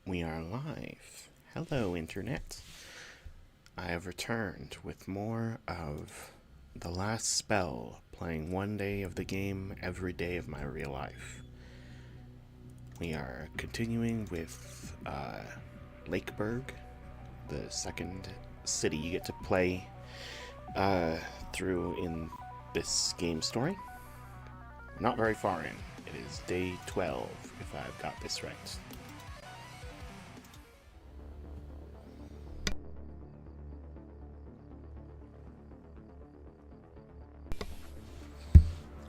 We are live. Hello, Internet. I have returned with more of The Last Spell, playing one day of the game every day of my real life. We are continuing with Lakeburg, the second city you get to play through in this game story. Not very far in. It is day 12, if I've got this right.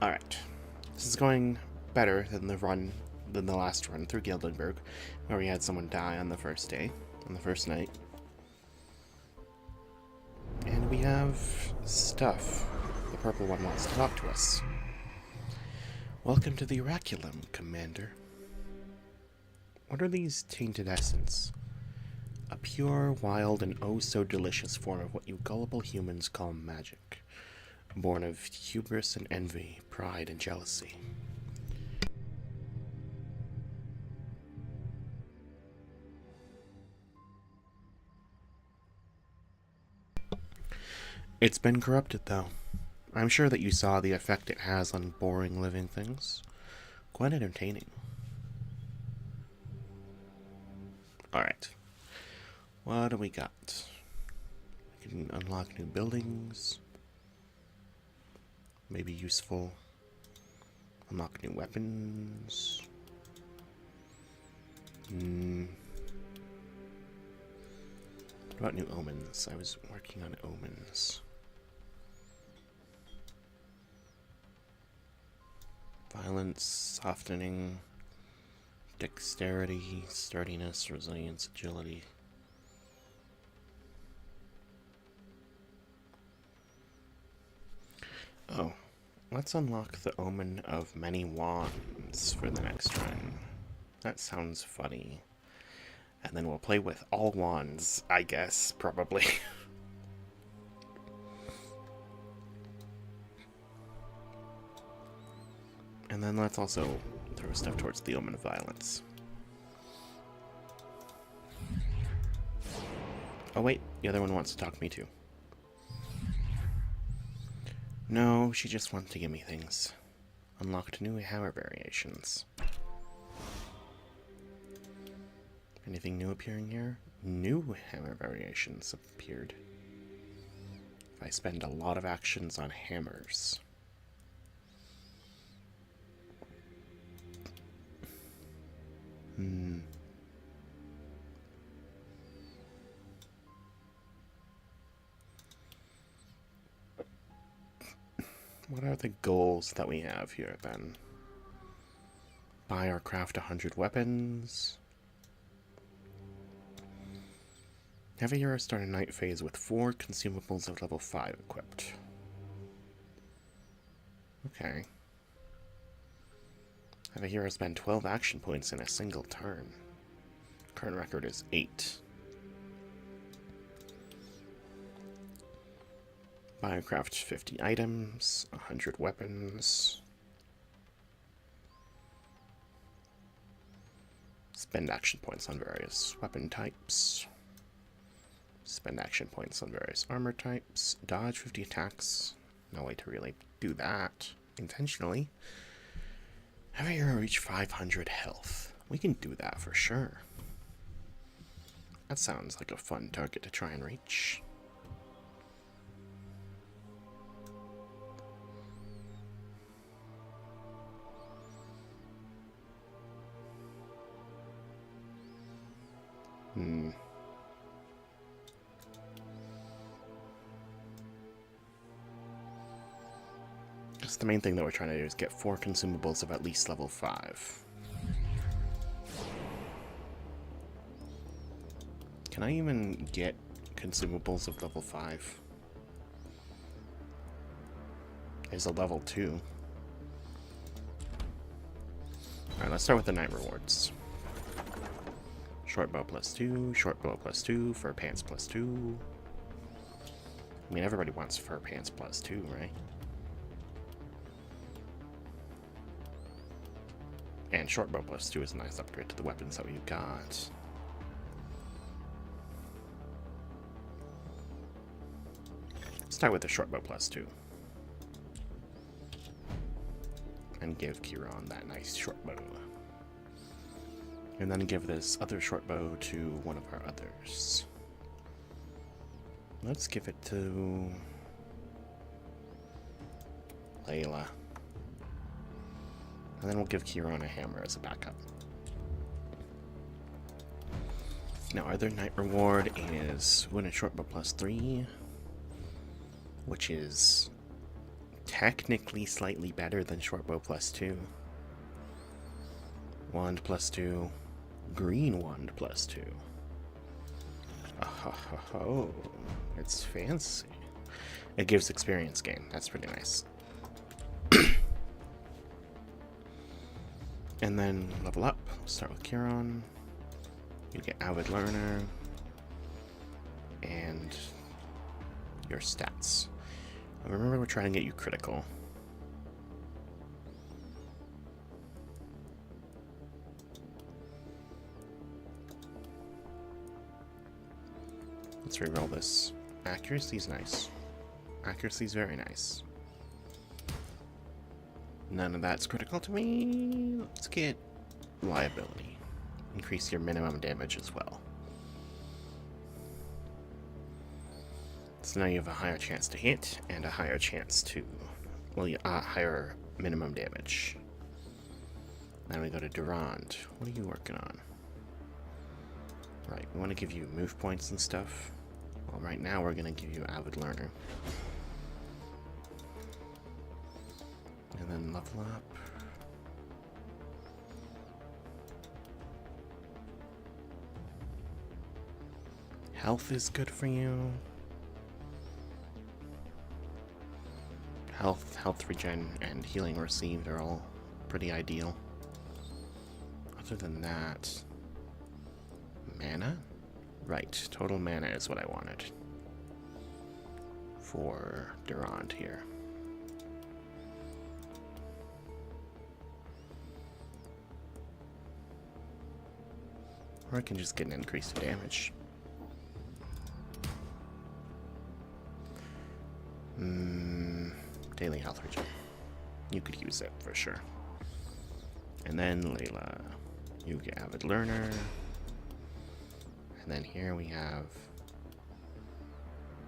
Alright. This is going better than the last run through Gildenberg, where we had someone die on the first day, on the first night. And we have stuff. The purple one wants to talk to us. Welcome to the Oraculum, Commander. What are these tainted essence? A pure, wild, and oh so delicious form of what you gullible humans call magic, born of hubris and envy, pride and jealousy. It's been corrupted, though. I'm sure that you saw the effect it has on boring living things. Quite entertaining. Alright. What do we got? We can unlock new buildings. Maybe useful. Unlock new weapons. What about new omens? I was working on omens. Violence, softening, dexterity, sturdiness, resilience, agility. Oh, let's unlock the Omen of Many Wands for the next run. That sounds funny. And then we'll play with all wands, I guess, probably. And then let's also throw stuff towards the Omen of Violence. Oh wait, the other one wants to talk to me too. No, she just wants to give me things. Unlocked new hammer variations. Anything new appearing here? New hammer variations appeared. If I spend a lot of actions on hammers. What are the goals that we have here, then? Buy or craft 100 weapons. Have a hero start a night phase with 4 consumables of level 5 equipped. Okay. Have a hero spend 12 action points in a single turn. Current record is 8. Buy or craft 50 items, 100 weapons. Spend action points on various weapon types. Spend action points on various armor types. Dodge 50 attacks. No way to really do that intentionally. Have a hero reach 500 health. We can do that for sure. That sounds like a fun target to try and reach. Just the main thing that we're trying to do is get 4 consumables of at least level 5. Can I even get consumables of level 5? There's a level 2. Alright, let's start with the night rewards. Short bow +2, short bow +2, fur pants +2. I mean, everybody wants fur pants +2, right? And short bow +2 is a nice upgrade to the weapons that we've got. start with the shortbow +2. And give Kiron that nice shortbow. And then give this other shortbow to one of our others. Let's give it to Layla. And then we'll give Kiron a hammer as a backup. Now, our other night reward is win a shortbow +3, which is technically slightly better than shortbow +2. Wand +2, green wand +2. Oh, it's fancy. It gives experience gain. That's pretty nice. And then level up. Let's start with Kiron. You get Avid Learner. And your stats. Remember, we're trying to get you critical. Let's reroll this. Accuracy's nice. Accuracy's very nice. None of that's critical to me. Let's get Liability. Increase your minimum damage as well. So now you have a higher chance to hit and a higher chance to, well, higher minimum damage. Then we go to Durand. What are you working on? Right, we want to give you move points and stuff. Well, right now we're going to give you Avid Learner. And then level up. Health is good for you. Health regen, and healing received are all pretty ideal. Other than that, mana? Right, total mana is what I wanted for Durand here. Or I can just get an increase in damage. Daily health regen. You could use it for sure. And then Layla, you get Avid Learner. And then here we have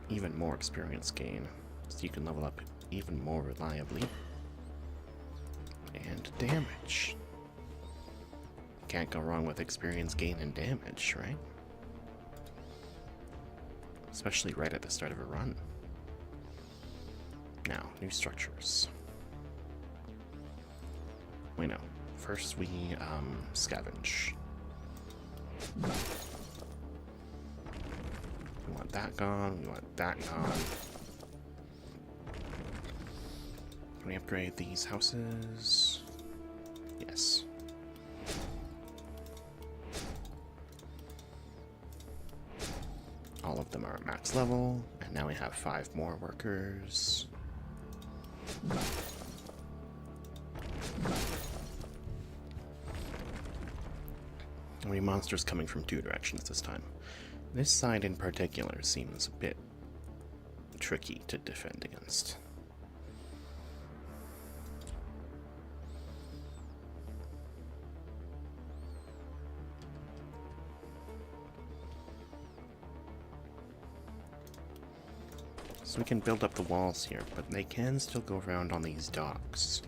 even more experience gain, so you can level up even more reliably. And damage. Can't go wrong with experience gain and damage, right? Especially right at the start of a run. Now, new structures. Wait, no. First we scavenge. We want that gone, we want that gone. Can we upgrade these houses? Yes. All of them are at max level, and now we have 5 more workers. We have monsters coming from 2 directions this time. This side in particular seems a bit tricky to defend against. So we can build up the walls here, but they can still go around on these docks.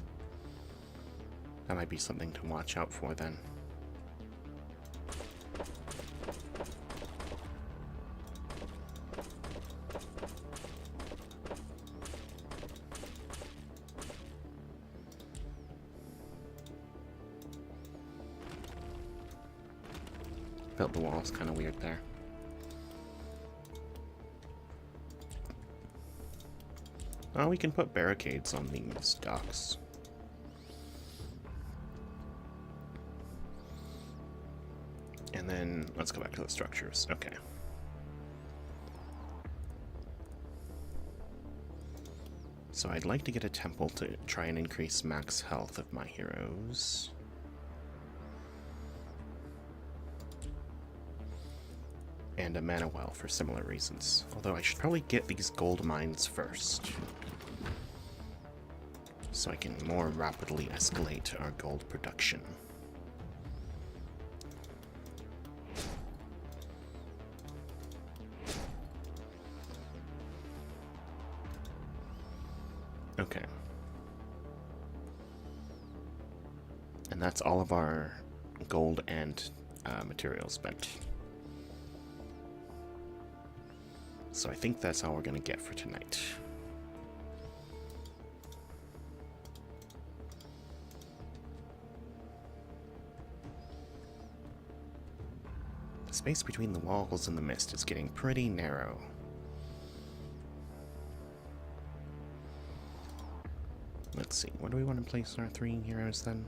That might be something to watch out for then. Built the walls kind of weird there. Oh, we can put barricades on these docks. And then let's go back to the structures. Okay. So I'd like to get a temple to try and increase max health of my heroes. and a mana well for similar reasons. Although I should probably get these gold mines first, so I can more rapidly escalate our gold production. Okay. And that's all of our gold and materials spent. So I think that's all we're going to get for tonight. The space between the walls and the mist is getting pretty narrow. Let's see, where do we want to place our 3 heroes then?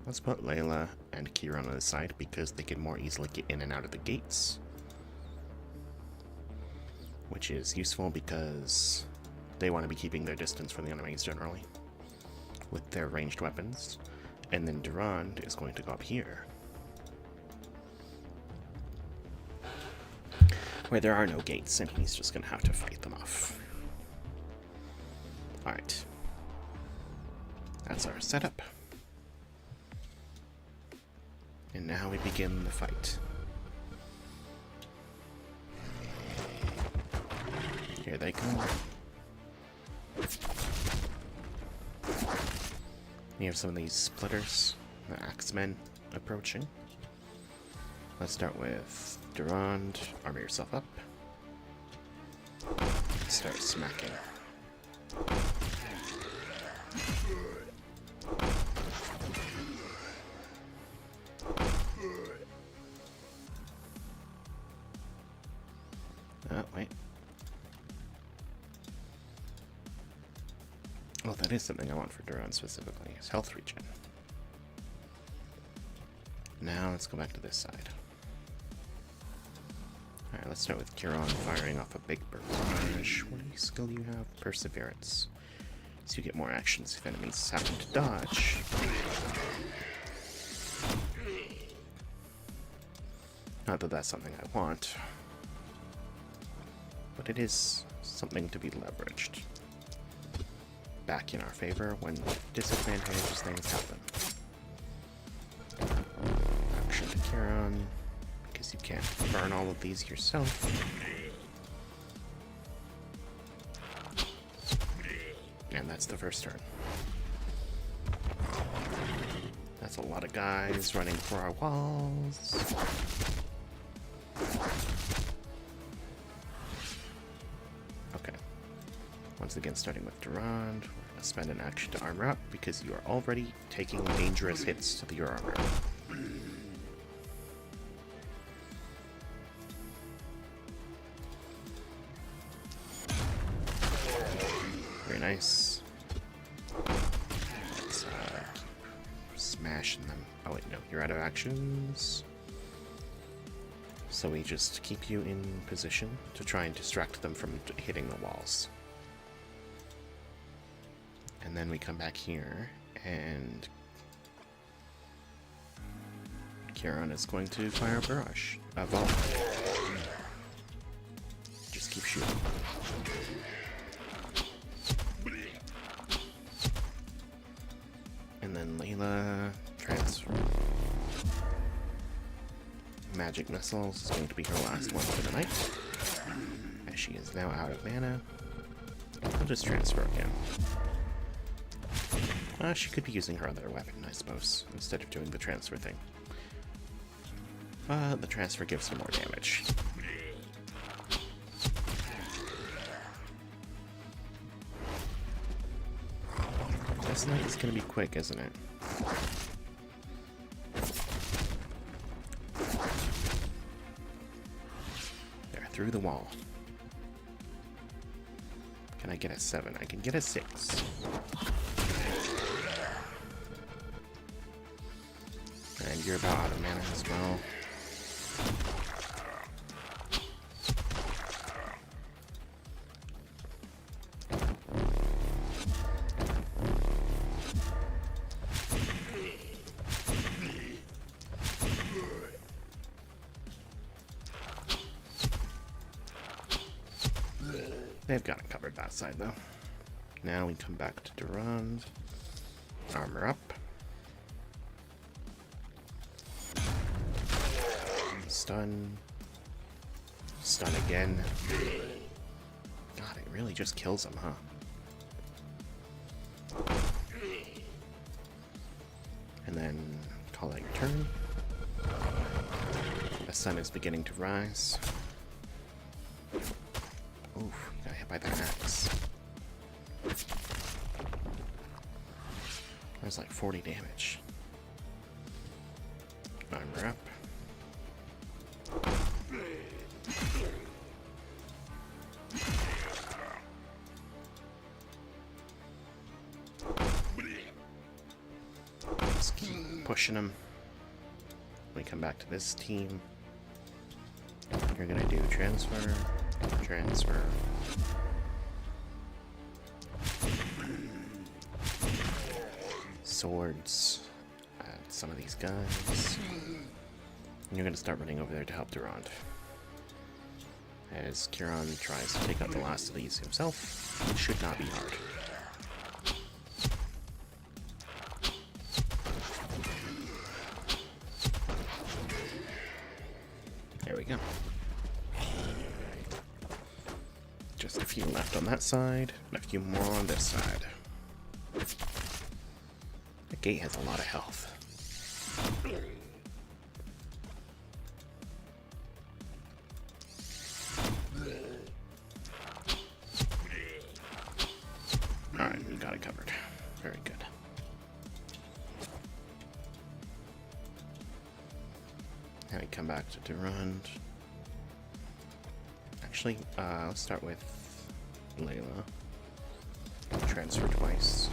Let's put Layla and Kira on the side because they can more easily get in and out of the gates. Which is useful because they want to be keeping their distance from the enemies generally with their ranged weapons. And then Durand is going to go up here, where there are no gates, and he's just going to have to fight them off. Alright. That's our setup. And now we begin the fight. Here they come. We have some of these splitters, the axemen, approaching. Let's start with Durand. Armor yourself up. Start smacking. Oh, wait. Well, that is something I want for Durand specifically, is health regen. Now let's go back to this side. Alright, let's start with Kiran firing off a big barrage. What skill do you have? Perseverance. So you get more actions if enemies happen to dodge. Not that that's something I want, but it is something to be leveraged back in our favor when disadvantageous things happen. Action to Kiran, because you can't burn all of these yourself. And that's the first turn. That's a lot of guys running for our walls. Okay. Once again, starting with Durand, we're going to spend an action to armor up because you are already taking dangerous hits to your armor. Very nice. Let's smashing them. Oh wait, no, you're out of actions. So we just keep you in position to try and distract them from hitting the walls. And then we come back here, and Kiran is going to fire a barrage. A ball. Just keep shooting. And then Layla transfer. Magic missiles is going to be her last one for the night, as she is now out of mana. I'll just transfer again. She could be using her other weapon, I suppose, instead of doing the transfer thing. The transfer gives her more damage. This night is going to be quick, isn't it? There, through the wall. Can I get a 7? I can get a 6. And you're about out of mana as well. They've got it covered that side, though. Now we come back to Durand. Armor up. Stun. Stun again. God, it really just kills him, huh? And then call out your turn. The sun is beginning to rise. Oof, you got hit by the axe. There's like 40 damage. Armor up. Just keep pushing him. When we come back to this team, you're gonna do transfer, transfer. Swords at some of these guys. And you're gonna start running over there to help Durand. As Kiran tries to take out the last of these himself, it should not be hard. There we go. Just a few left on that side, and a few more on this side. The gate has a lot of health. Alright, we got it covered. Very good. Now we come back to Durand. Actually, let's start with Layla. Transfer twice.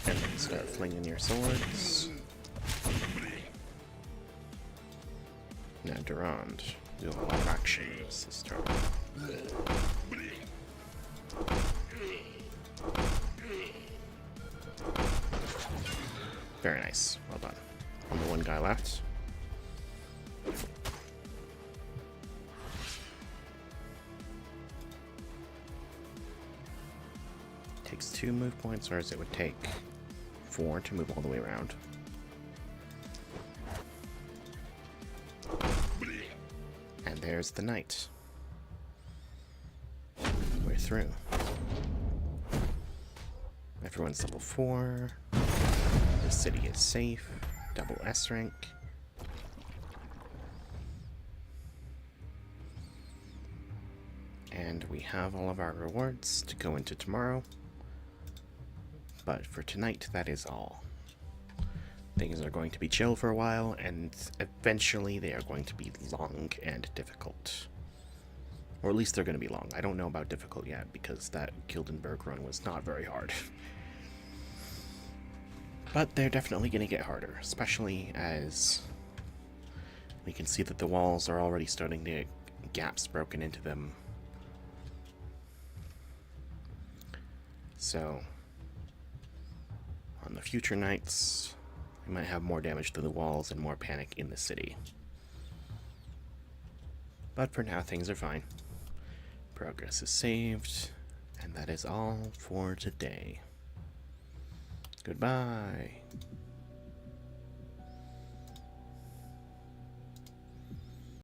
And then start flinging your swords. Now Durand, do a lot of actions this turn. Very nice. Well done. Only one guy left. Takes 2 move points, whereas it would take 4 to move all the way around. And there's the knight. We're through. Everyone's level 4. The city is safe. Double S rank. And we have all of our rewards to go into tomorrow. But for tonight, that is all. Things are going to be chill for a while, and eventually they are going to be long and difficult. Or at least they're going to be long. I don't know about difficult yet, because that Gildenberg run was not very hard. But they're definitely going to get harder, especially as we can see that the walls are already starting to get gaps broken into them. So, on the future nights, we might have more damage to the walls and more panic in the city. But for now, things are fine. Progress is saved, and that is all for today. Goodbye.